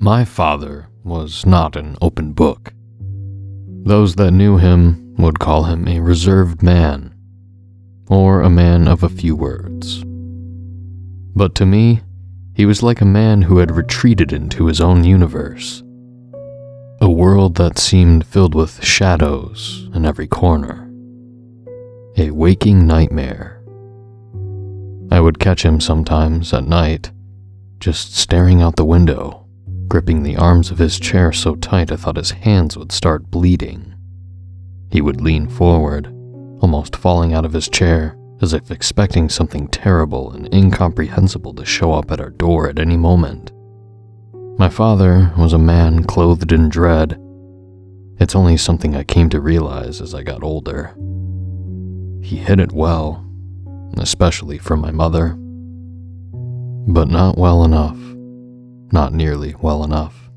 My father was not an open book. Those that knew him would call him a reserved man, or a man of a few words. But to me, he was like a man who had retreated into his own universe, a world that seemed filled with shadows in every corner, a waking nightmare. I would catch him sometimes at night, just staring out the window, gripping the arms of his chair so tight I thought his hands would start bleeding. He would lean forward, almost falling out of his chair, as if expecting something terrible and incomprehensible to show up at our door at any moment. My father was a man clothed in dread. It's only something I came to realize as I got older. He hid it well, especially from my mother, but not well enough. Not nearly well enough.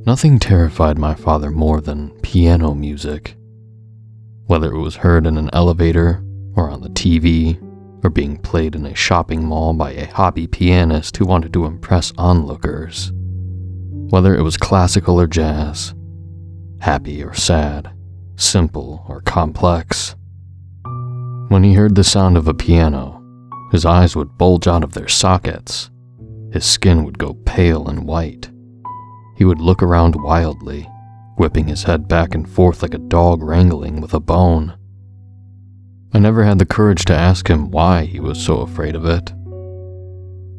Nothing terrified my father more than piano music. Whether it was heard in an elevator, or on the TV, or being played in a shopping mall by a hobby pianist who wanted to impress onlookers. Whether it was classical or jazz, happy or sad, simple or complex. When he heard the sound of a piano, his eyes would bulge out of their sockets. His skin would go pale and white. He would look around wildly, whipping his head back and forth like a dog wrangling with a bone. I never had the courage to ask him why he was so afraid of it.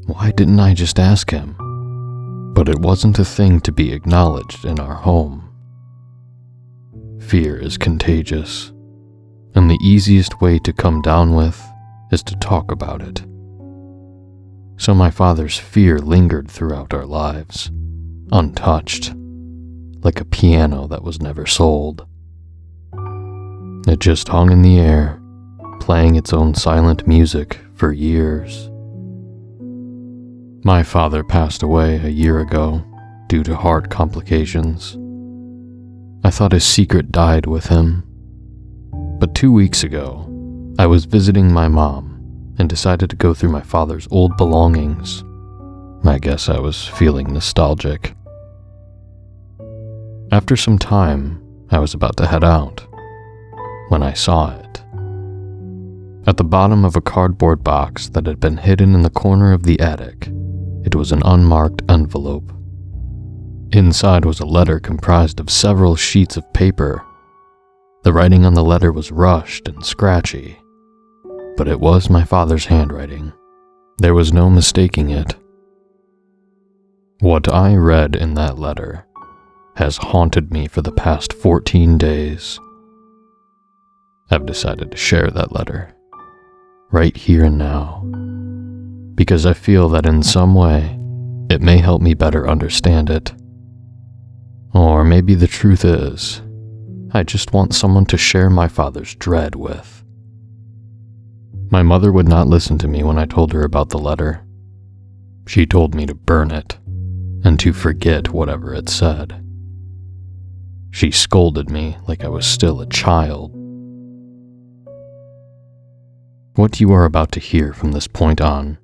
Why didn't I just ask him? But it wasn't a thing to be acknowledged in our home. Fear is contagious, and the easiest way to come down with is to talk about it. So my father's fear lingered throughout our lives, untouched, like a piano that was never sold. It just hung in the air, playing its own silent music for years. My father passed away a year ago due to heart complications. I thought his secret died with him. But 2 weeks ago, I was visiting my mom and decided to go through my father's old belongings. I guess I was feeling nostalgic. After some time, I was about to head out when I saw it. At the bottom of a cardboard box that had been hidden in the corner of the attic, it was an unmarked envelope. Inside was a letter comprised of several sheets of paper. The writing on the letter was rushed and scratchy, but it was my father's handwriting. There was no mistaking it. What I read in that letter has haunted me for the past 14 days. I've decided to share that letter, right here and now, because I feel that in some way, it may help me better understand it. Or maybe the truth is, I just want someone to share my father's dread with. My mother would not listen to me when I told her about the letter. She told me to burn it, and to forget whatever it said. She scolded me like I was still a child. What you are about to hear from this point on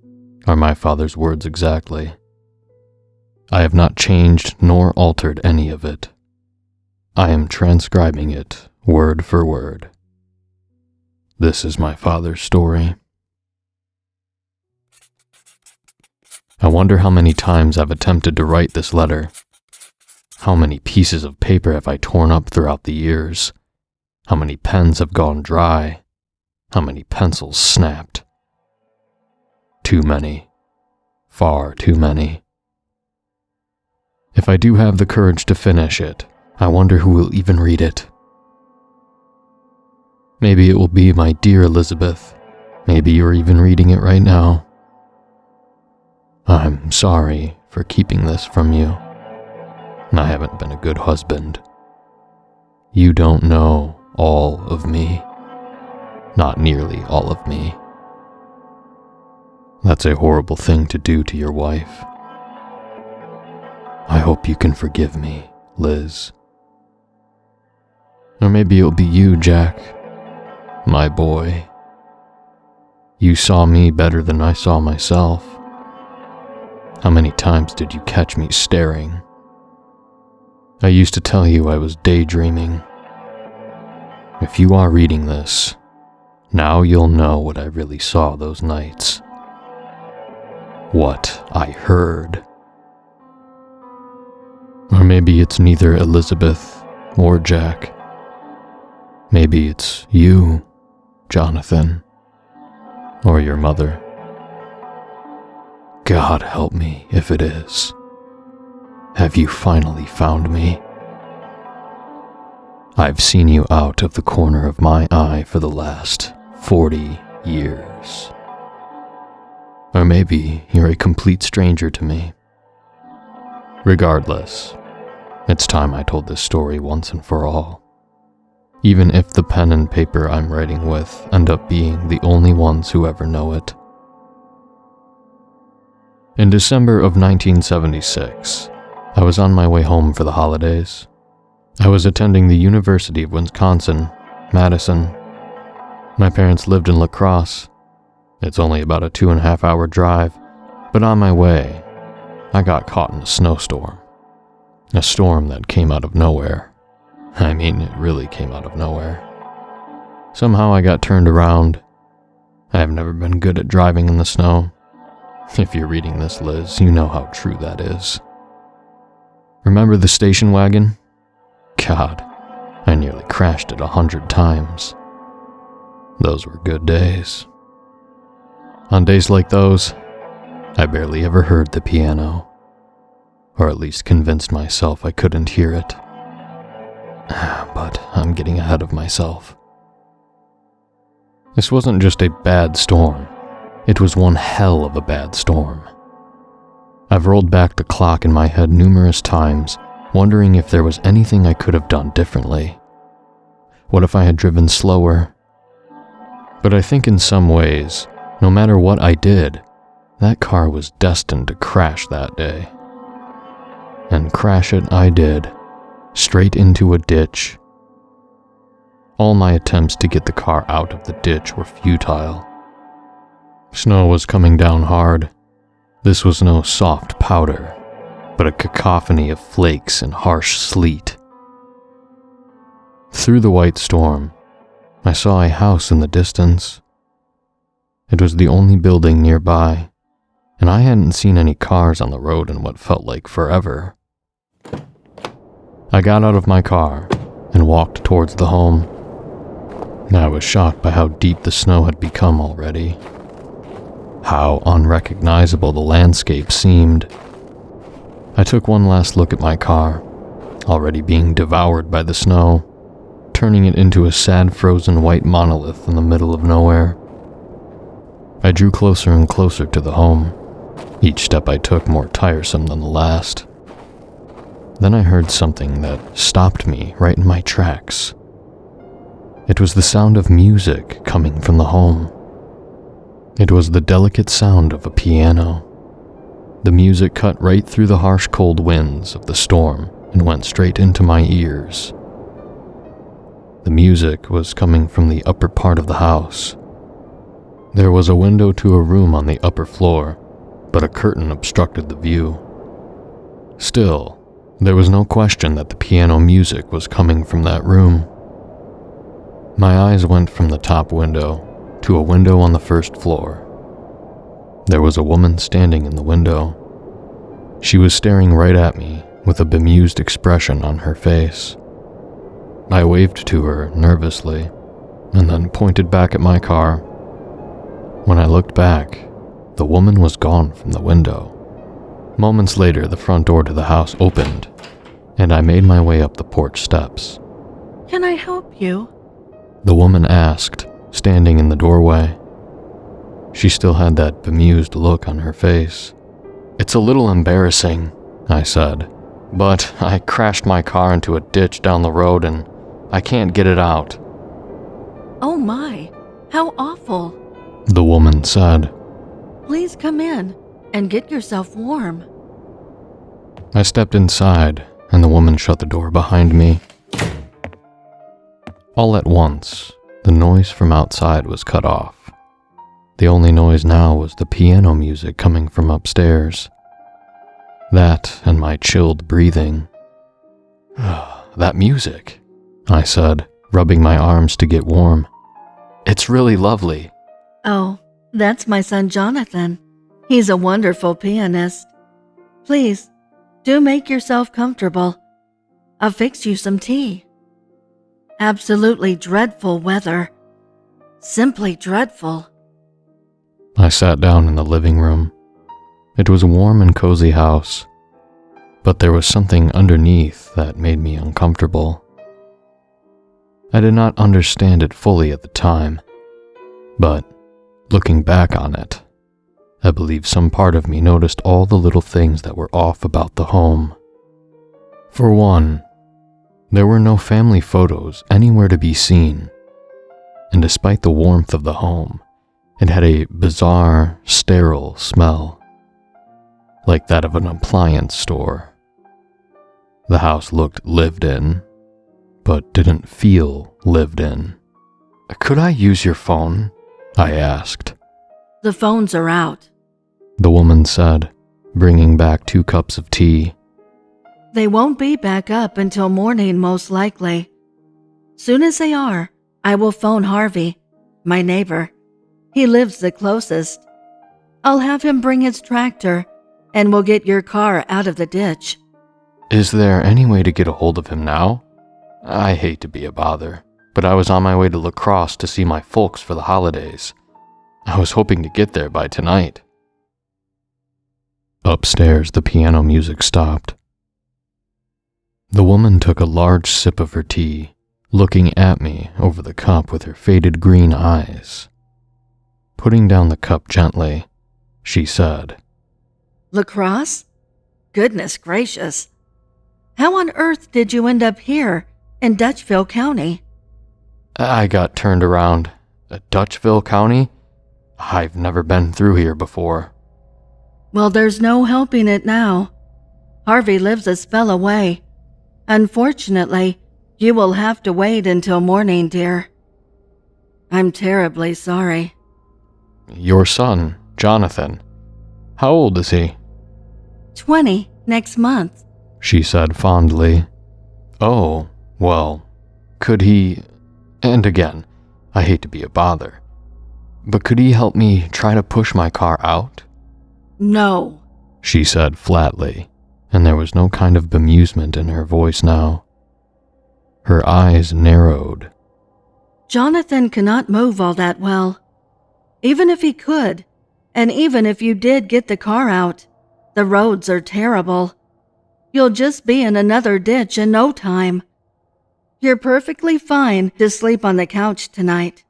are my father's words exactly. I have not changed nor altered any of it. I am transcribing it word for word. This is my father's story. I wonder how many times I've attempted to write this letter. How many pieces of paper have I torn up throughout the years? How many pens have gone dry? How many pencils snapped? Too many. Far too many. If I do have the courage to finish it, I wonder who will even read it. Maybe it will be my dear Elizabeth. Maybe you're even reading it right now. I'm sorry for keeping this from you. I haven't been a good husband. You don't know all of me. Not nearly all of me. That's a horrible thing to do to your wife. I hope you can forgive me, Liz. Or maybe it'll be you, Jack. My boy. You saw me better than I saw myself. How many times did you catch me staring? I used to tell you I was daydreaming. If you are reading this, now you'll know what I really saw those nights. What I heard. Or maybe it's neither Elizabeth or Jack. Maybe it's you, Jonathan, or your mother. God help me if it is. Have you finally found me? I've seen you out of the corner of my eye for the last 40 years. Or maybe you're a complete stranger to me. Regardless, it's time I told this story once and for all. Even if the pen and paper I'm writing with end up being the only ones who ever know it. In December of 1976, I was on my way home for the holidays. I was attending the University of Wisconsin, Madison. My parents lived in La Crosse. It's only about a 2.5-hour drive, but on my way, I got caught in a snowstorm. A storm that came out of nowhere. I mean, it really came out of nowhere. Somehow I got turned around. I have never been good at driving in the snow. If you're reading this, Liz, you know how true that is. Remember the station wagon? God, I nearly crashed it 100 times. Those were good days. On days like those, I barely ever heard the piano, or at least convinced myself I couldn't hear it. But I'm getting ahead of myself. This wasn't just a bad storm, it was one hell of a bad storm. I've rolled back the clock in my head numerous times, wondering if there was anything I could have done differently. What if I had driven slower? But I think in some ways, no matter what I did, that car was destined to crash that day. And crash it I did, straight into a ditch. All my attempts to get the car out of the ditch were futile. Snow was coming down hard. This was no soft powder, but a cacophony of flakes and harsh sleet. Through the white storm, I saw a house in the distance. It was the only building nearby, and I hadn't seen any cars on the road in what felt like forever. I got out of my car and walked towards the home. I was shocked by how deep the snow had become already. How unrecognizable the landscape seemed. I took one last look at my car, already being devoured by the snow, turning it into a sad frozen white monolith in the middle of nowhere. I drew closer and closer to the home, each step I took more tiresome than the last. Then I heard something that stopped me right in my tracks. It was the sound of music coming from the home. It was the delicate sound of a piano. The music cut right through the harsh cold winds of the storm and went straight into my ears. The music was coming from the upper part of the house. There was a window to a room on the upper floor, but a curtain obstructed the view. Still, there was no question that the piano music was coming from that room. My eyes went from the top window to a window on the first floor. There was a woman standing in the window. She was staring right at me with a bemused expression on her face. I waved to her nervously and then pointed back at my car. When I looked back, the woman was gone from the window. Moments later, the front door to the house opened, and I made my way up the porch steps. "Can I help you?" The woman asked, standing in the doorway. She still had that bemused look on her face. "It's a little embarrassing," I said, "but I crashed my car into a ditch down the road and I can't get it out." "Oh my, how awful." The woman said. "Please come in and get yourself warm." I stepped inside and the woman shut the door behind me. All at once, the noise from outside was cut off. The only noise now was the piano music coming from upstairs. That and my chilled breathing. That music, I said, rubbing my arms to get warm. It's really lovely. Oh, that's my son Jonathan. He's a wonderful pianist. Please, do make yourself comfortable. I'll fix you some tea. Absolutely dreadful weather. Simply dreadful. I sat down in the living room. It was a warm and cozy house, but there was something underneath that made me uncomfortable. I did not understand it fully at the time, but looking back on it, I believe some part of me noticed all the little things that were off about the home. For one, there were no family photos anywhere to be seen, and despite the warmth of the home, it had a bizarre, sterile smell, like that of an appliance store. The house looked lived in, but didn't feel lived in. Could I use your phone? I asked. The phones are out. The woman said, bringing back 2 cups of tea. They won't be back up until morning, most likely. Soon as they are, I will phone Harvey, my neighbor. He lives the closest. I'll have him bring his tractor, and we'll get your car out of the ditch. Is there any way to get a hold of him now? I hate to be a bother, but I was on my way to La Crosse to see my folks for the holidays. I was hoping to get there by tonight. Upstairs, the piano music stopped. The woman took a large sip of her tea, looking at me over the cup with her faded green eyes. Putting down the cup gently, she said, La Crosse? Goodness gracious. How on earth did you end up here in Dutchville County? I got turned around. Dutchville County? I've never been through here before. Well, there's no helping it now. Harvey lives a spell away. Unfortunately, you will have to wait until morning, dear. I'm terribly sorry. Your son, Jonathan. How old is he? 20 next month, she said fondly. Oh, well, could he... And again, I hate to be a bother, but could he help me try to push my car out? No, she said flatly, and there was no kind of bemusement in her voice now. Her eyes narrowed. Jonathan cannot move all that well. Even if he could, and even if you did get the car out, the roads are terrible. You'll just be in another ditch in no time. You're perfectly fine to sleep on the couch tonight.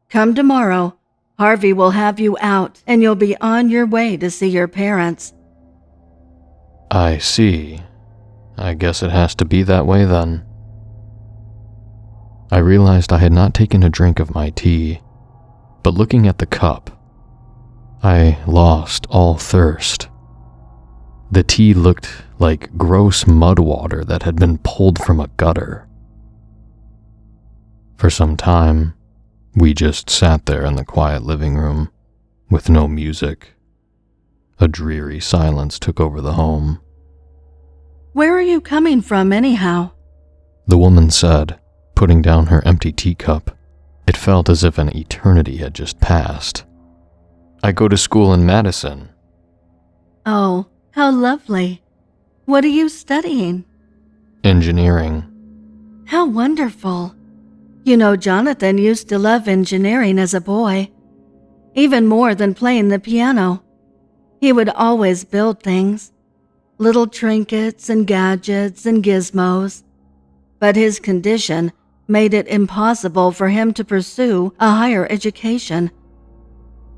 Come tomorrow, Harvey will have you out and you'll be on your way to see your parents. I see. I guess it has to be that way then. I realized I had not taken a drink of my tea, but looking at the cup, I lost all thirst. The tea looked like gross mud water that had been pulled from a gutter. For some time, we just sat there in the quiet living room, with no music. A dreary silence took over the home. Where are you coming from anyhow? The woman said, putting down her empty teacup. It felt as if an eternity had just passed. I go to school in Madison. Oh, how lovely. What are you studying? Engineering. How wonderful. You know, Jonathan used to love engineering as a boy, even more than playing the piano. He would always build things, little trinkets and gadgets and gizmos, but his condition made it impossible for him to pursue a higher education.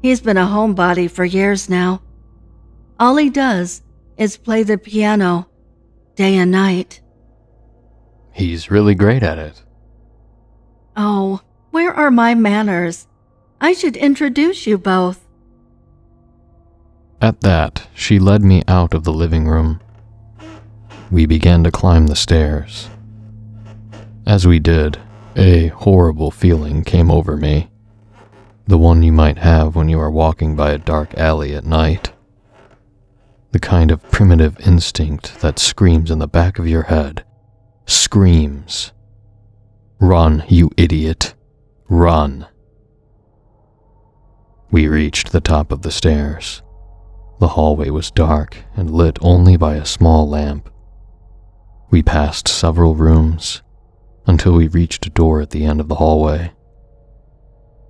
He's been a homebody for years now. All he does is play the piano, day and night. He's really great at it. Oh, where are my manners? I should introduce you both. At that, she led me out of the living room. We began to climb the stairs. As we did, a horrible feeling came over me, the one you might have when you are walking by a dark alley at night. The kind of primitive instinct that screams in the back of your head. Screams. Run, you idiot. Run. We reached the top of the stairs. The hallway was dark and lit only by a small lamp. We passed several rooms until we reached a door at the end of the hallway.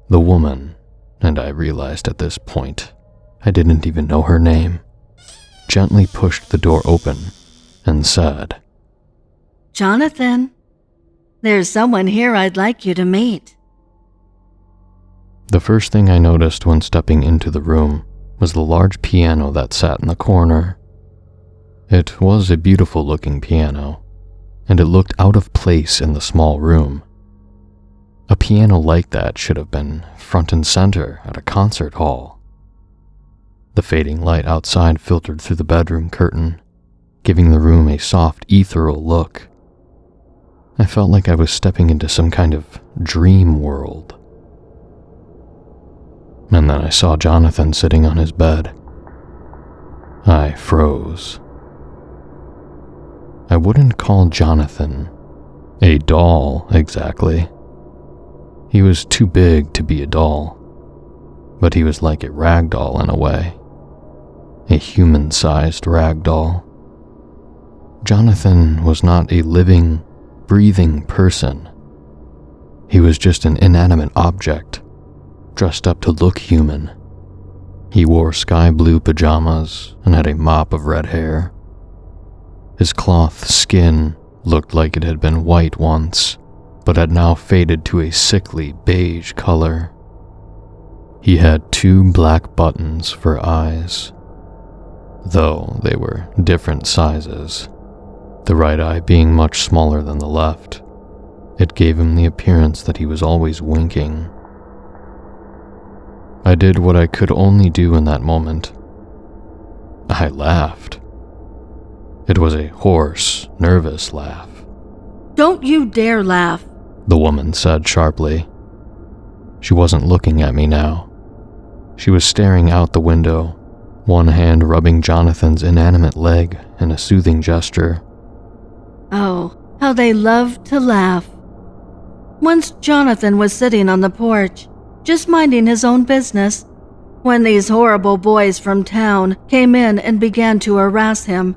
The woman, and I realized at this point I didn't even know her name, gently pushed the door open and said, "Jonathan, there's someone here I'd like you to meet." The first thing I noticed when stepping into the room was the large piano that sat in the corner. It was a beautiful-looking piano, and it looked out of place in the small room. A piano like that should have been front and center at a concert hall. The fading light outside filtered through the bedroom curtain, giving the room a soft, ethereal look. I felt like I was stepping into some kind of dream world. And then I saw Jonathan sitting on his bed. I froze. I wouldn't call Jonathan a doll exactly. He was too big to be a doll, but he was like a rag doll in a way. A human-sized rag doll. Jonathan was not a living, breathing person. He was just an inanimate object, dressed up to look human. He wore sky blue pajamas and had a mop of red hair. His cloth skin looked like it had been white once, but had now faded to a sickly beige color. He had 2 black buttons for eyes, though they were different sizes, the right eye being much smaller than the left. It gave him the appearance that he was always winking. I did what I could only do in that moment. I laughed. It was a hoarse, nervous laugh. "Don't you dare laugh," the woman said sharply. She wasn't looking at me now. She was staring out the window, one hand rubbing Jonathan's inanimate leg in a soothing gesture. "Oh, how they love to laugh." Once Jonathan was sitting on the porch, just minding his own business, when these horrible boys from town came in and began to harass him.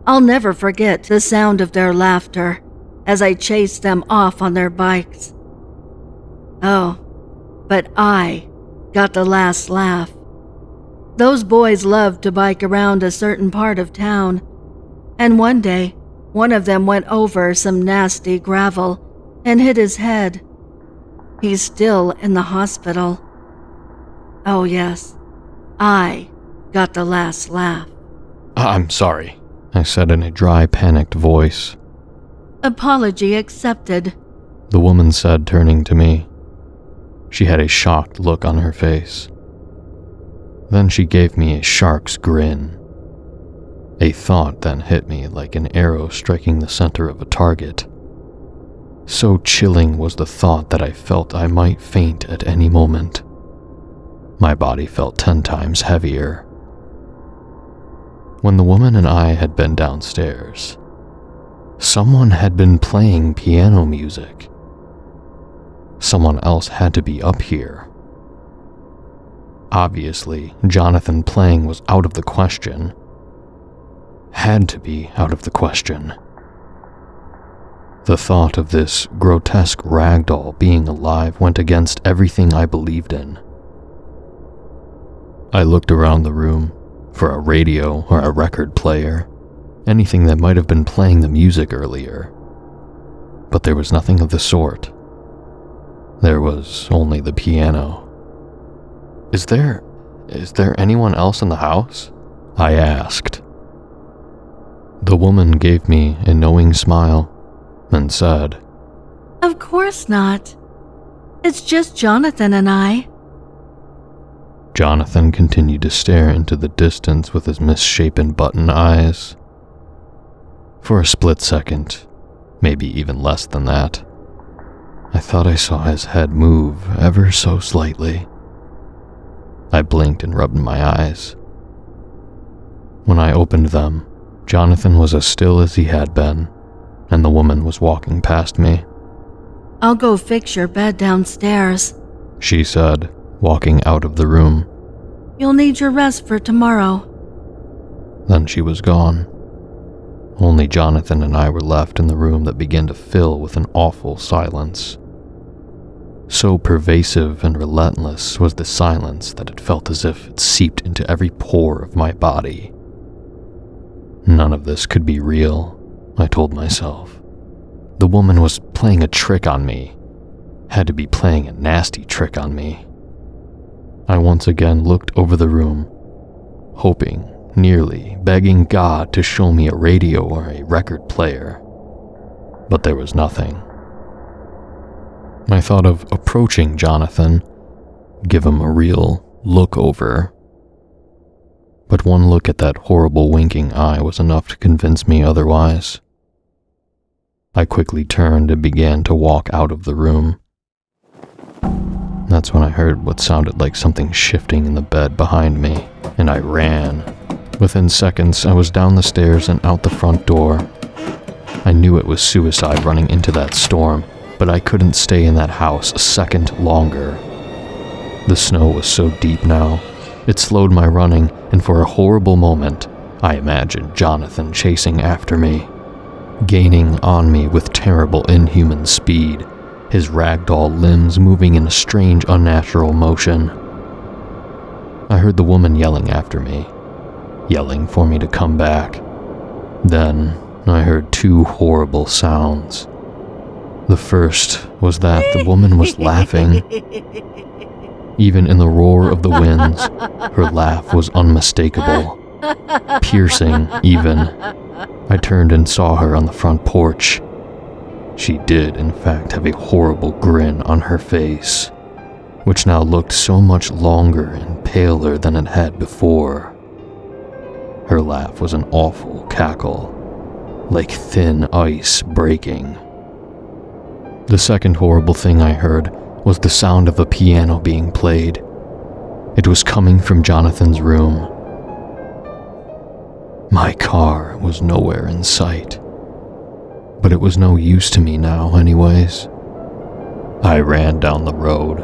I'll never forget the sound of their laughter as I chased them off on their bikes. Oh, but I got the last laugh. Those boys loved to bike around a certain part of town, and one day, one of them went over some nasty gravel and hit his head. He's still in the hospital. Oh yes, I got the last laugh. "I'm sorry," I said in a dry, panicked voice. "Apology accepted," the woman said, turning to me. She had a shocked look on her face. Then she gave me a shark's grin. A thought then hit me like an arrow striking the center of a target. So chilling was the thought that I felt I might faint at any moment. My body felt 10 times heavier. When the woman and I had been downstairs, someone had been playing piano music. Someone else had to be up here. Obviously, Jonathan playing was out of the question. Had to be out of the question. The thought of this grotesque ragdoll being alive went against everything I believed in. I looked around the room for a radio or a record player, anything that might have been playing the music earlier. But there was nothing of the sort. There was only the piano. Is there anyone else in the house?" I asked. The woman gave me a knowing smile and said, "Of course not. It's just Jonathan and I." Jonathan continued to stare into the distance with his misshapen button eyes. For a split second, maybe even less than that, I thought I saw his head move ever so slightly. I blinked and rubbed my eyes. When I opened them, Jonathan was as still as he had been, and the woman was walking past me. "I'll go fix your bed downstairs," she said, walking out of the room. "You'll need your rest for tomorrow." Then she was gone. Only Jonathan and I were left in the room that began to fill with an awful silence. So pervasive and relentless was the silence that it felt as if it seeped into every pore of my body. None of this could be real, I told myself. The woman was playing a trick on me. Had to be playing a nasty trick on me. I once again looked over the room, hoping, nearly begging God to show me a radio or a record player. But there was nothing. I thought of approaching Jonathan, give him a real look over. But one look at that horrible winking eye was enough to convince me otherwise. I quickly turned and began to walk out of the room. That's when I heard what sounded like something shifting in the bed behind me, and I ran. Within seconds, I was down the stairs and out the front door. I knew it was suicide running into that storm, but I couldn't stay in that house a second longer. The snow was so deep now, it slowed my running, and for a horrible moment, I imagined Jonathan chasing after me, gaining on me with terrible inhuman speed, his ragdoll limbs moving in a strange unnatural motion. I heard the woman yelling after me, yelling for me to come back. Then I heard two horrible sounds. The first was that the woman was laughing. Even in the roar of the winds, her laugh was unmistakable, piercing even. I turned and saw her on the front porch. She did, in fact, have a horrible grin on her face, which now looked so much longer and paler than it had before. Her laugh was an awful cackle, like thin ice breaking. The second horrible thing I heard was the sound of a piano being played. It was coming from Jonathan's room. My car was nowhere in sight, but it was no use to me now anyways. I ran down the road,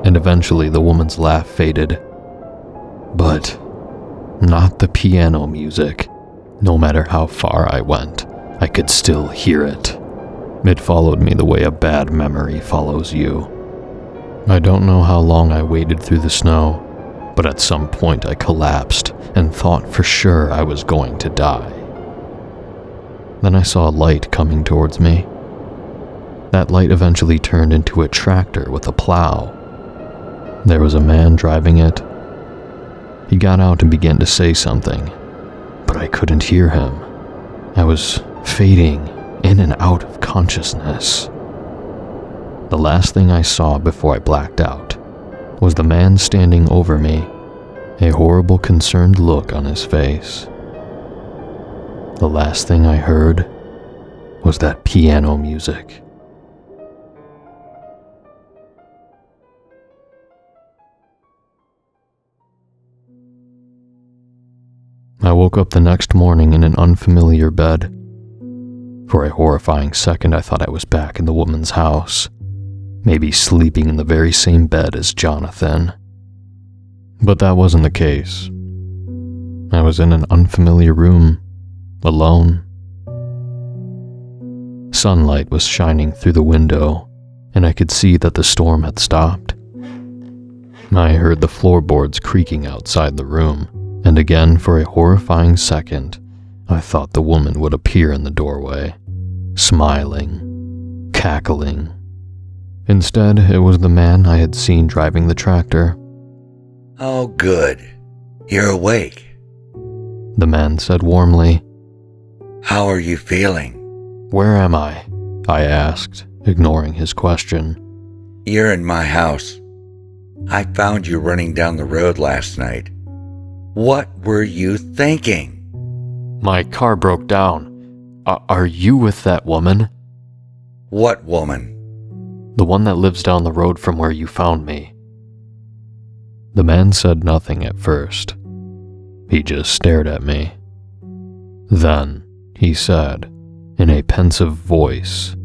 and eventually the woman's laugh faded. But not the piano music. No matter how far I went, I could still hear it. It followed me the way a bad memory follows you. I don't know how long I waded through the snow, but at some point I collapsed and thought for sure I was going to die. Then I saw a light coming towards me. That light eventually turned into a tractor with a plow. There was a man driving it. He got out and began to say something, but I couldn't hear him. I was fading in and out of consciousness. The last thing I saw before I blacked out was the man standing over me, a horrible concerned look on his face. The last thing I heard was that piano music. I woke up the next morning in an unfamiliar bed. For a horrifying second, I thought I was back in the woman's house, maybe sleeping in the very same bed as Jonathan. But that wasn't the case. I was in an unfamiliar room, alone. Sunlight was shining through the window, and I could see that the storm had stopped. I heard the floorboards creaking outside the room, and again for a horrifying second, I thought the woman would appear in the doorway, smiling, cackling. Instead, it was the man I had seen driving the tractor. "Oh, good. You're awake." The man said warmly. "How are you feeling?" "Where am I?" I asked, ignoring his question. "You're in my house. I found you running down the road last night. What were you thinking?" "My car broke down. Are you with that woman?" "What woman?" "The one that lives down the road from where you found me." The man said nothing at first. He just stared at me. Then he said, in a pensive voice,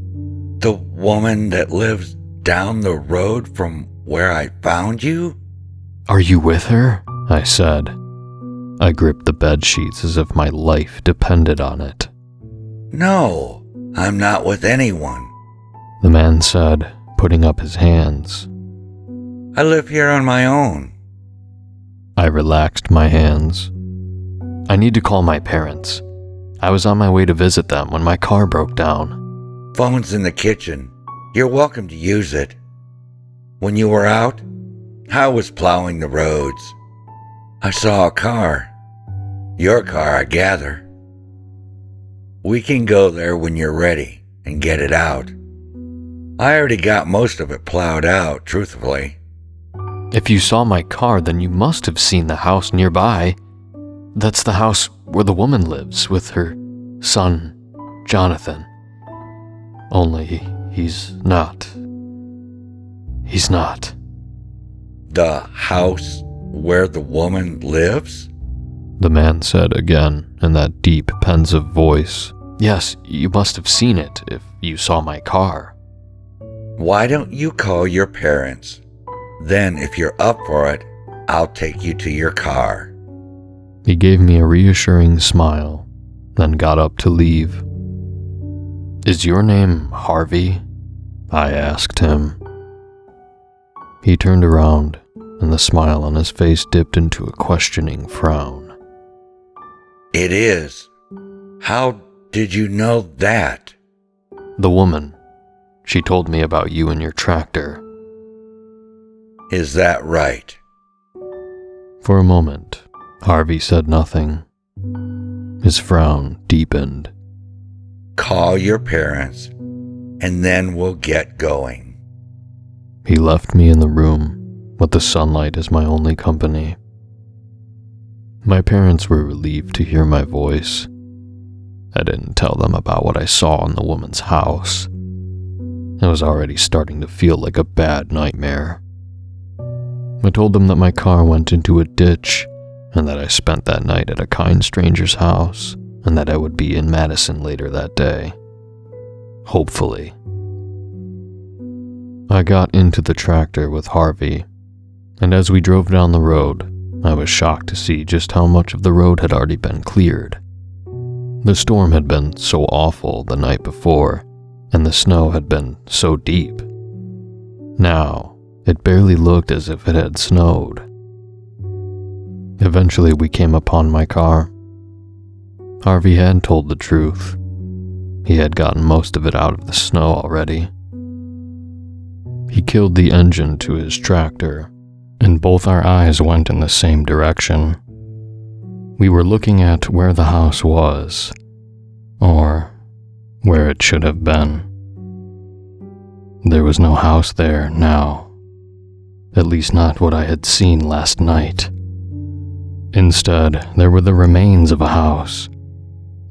"The woman that lives down the road from where I found you?" "Are you with her?" I said. I gripped the bedsheets as if my life depended on it. "No, I'm not with anyone," the man said, putting up his hands. "I live here on my own." I relaxed my hands. "I need to call my parents. I was on my way to visit them when my car broke down." "Phone's in the kitchen. You're welcome to use it. When you were out, I was plowing the roads. I saw a car. Your car, I gather. We can go there when you're ready and get it out. I already got most of it plowed out, truthfully." "If you saw my car, then you must have seen the house nearby. That's the house where the woman lives with her son, Jonathan. Only he's not. He's not." "The house where the woman lives?" the man said again in that deep, pensive voice. "Yes, you must have seen it if you saw my car." "Why don't you call your parents? Then, if you're up for it, I'll take you to your car." He gave me a reassuring smile, then got up to leave. "Is your name Harvey?" I asked him. He turned around, and the smile on his face dipped into a questioning frown. "It is. How did you know that?" "The woman. She told me about you and your tractor." "Is that right?" For a moment, Harvey said nothing. His frown deepened. "Call your parents, and then we'll get going." He left me in the room, with the sunlight as my only company. My parents were relieved to hear my voice. I didn't tell them about what I saw in the woman's house. It was already starting to feel like a bad nightmare. I told them that my car went into a ditch, and that I spent that night at a kind stranger's house, and that I would be in Madison later that day. Hopefully. I got into the tractor with Harvey, and as we drove down the road, I was shocked to see just how much of the road had already been cleared. The storm had been so awful the night before, and the snow had been so deep. Now, it barely looked as if it had snowed. Eventually, we came upon my car. Harvey had told the truth. He had gotten most of it out of the snow already. He killed the engine to his tractor, and both our eyes went in the same direction. We were looking at where the house was, or where it should have been. There was no house there now, at least not what I had seen last night. Instead, there were the remains of a house.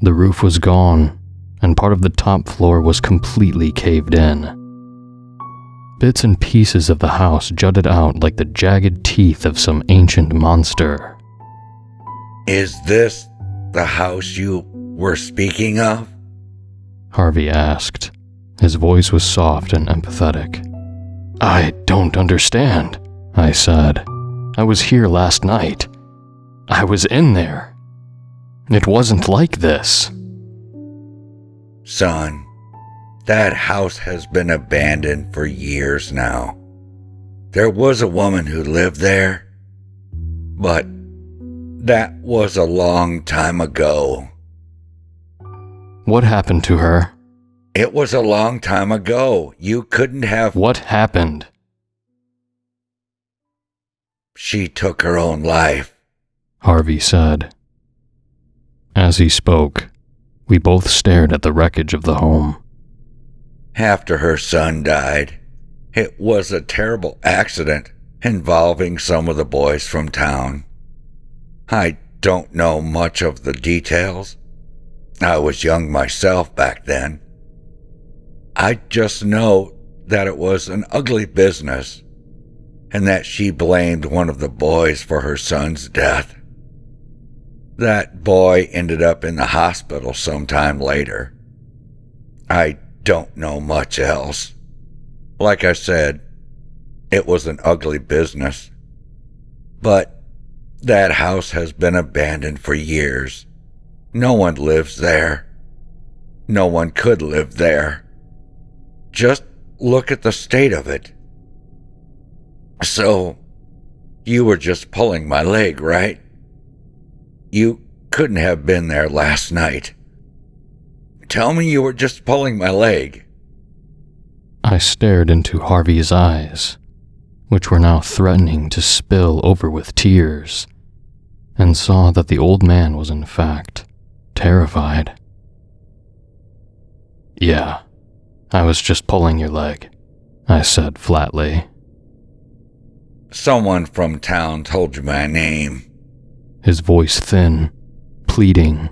The roof was gone, and part of the top floor was completely caved in. Bits and pieces of the house jutted out like the jagged teeth of some ancient monster. "Is this the house you were speaking of?" Harvey asked. His voice was soft and empathetic. "I don't understand," I said. "I was here last night. I was in there. It wasn't like this." "Son, that house has been abandoned for years now. There was a woman who lived there, but that was a long time ago." "What happened to her?" "It was a long time ago. You couldn't have..." "What happened?" "She took her own life," Harvey said. As he spoke, we both stared at the wreckage of the home. "After her son died. It was a terrible accident involving some of the boys from town. I don't know much of the details. I was young myself back then. I just know that it was an ugly business, and that she blamed one of the boys for her son's death. That boy ended up in the hospital sometime later. I don't know much else. Like I said, it was an ugly business. But that house has been abandoned for years. No one lives there. No one could live there. Just look at the state of it. So, you were just pulling my leg, right? You couldn't have been there last night. Tell me you were just pulling my leg. I stared into Harvey's eyes, which were now threatening to spill over with tears, and saw that the old man was in fact terrified. "Yeah, I was just pulling your leg," I said flatly. Someone from town told you my name. His voice thin, pleading.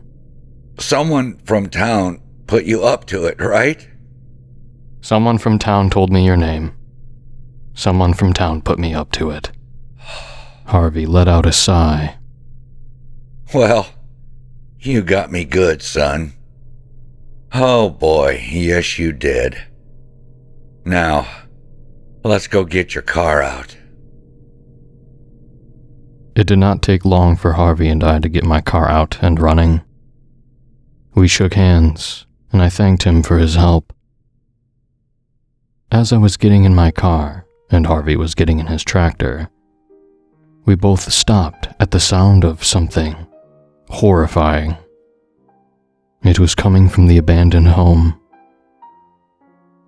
Someone from town put you up to it, right? Someone from town told me your name. Someone from town put me up to it. Harvey let out a sigh. Well, you got me good, son. Oh boy, yes you did. Now, let's go get your car out. It did not take long for Harvey and I to get my car out and running. We shook hands, and I thanked him for his help. As I was getting in my car, and Harvey was getting in his tractor, we both stopped at the sound of something horrifying. It was coming from the abandoned home.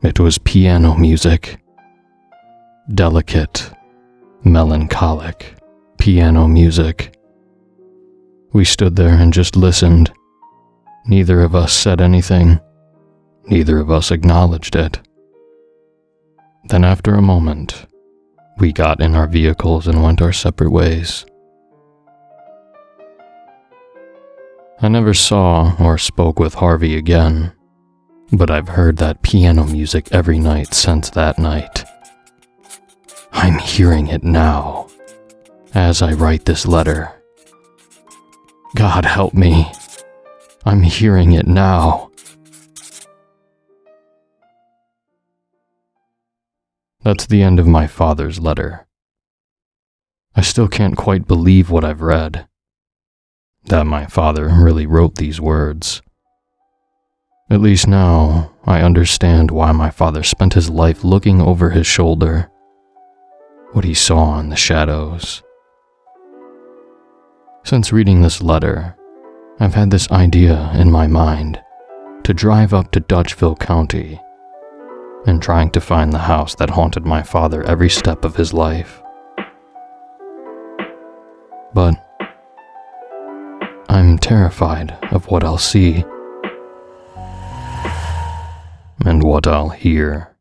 It was piano music. Delicate, melancholic piano music. We stood there and just listened. Neither of us said anything. Neither of us acknowledged it. Then after a moment, we got in our vehicles and went our separate ways. I never saw or spoke with Harvey again, but I've heard that piano music every night since that night. I'm hearing it now, as I write this letter. God help me. I'm hearing it now. That's the end of my father's letter. I still can't quite believe what I've read. That my father really wrote these words. At least now, I understand why my father spent his life looking over his shoulder. What he saw in the shadows. Since reading this letter, I've had this idea in my mind to drive up to Dutchville County and trying to find the house that haunted my father every step of his life. But I'm terrified of what I'll see and what I'll hear.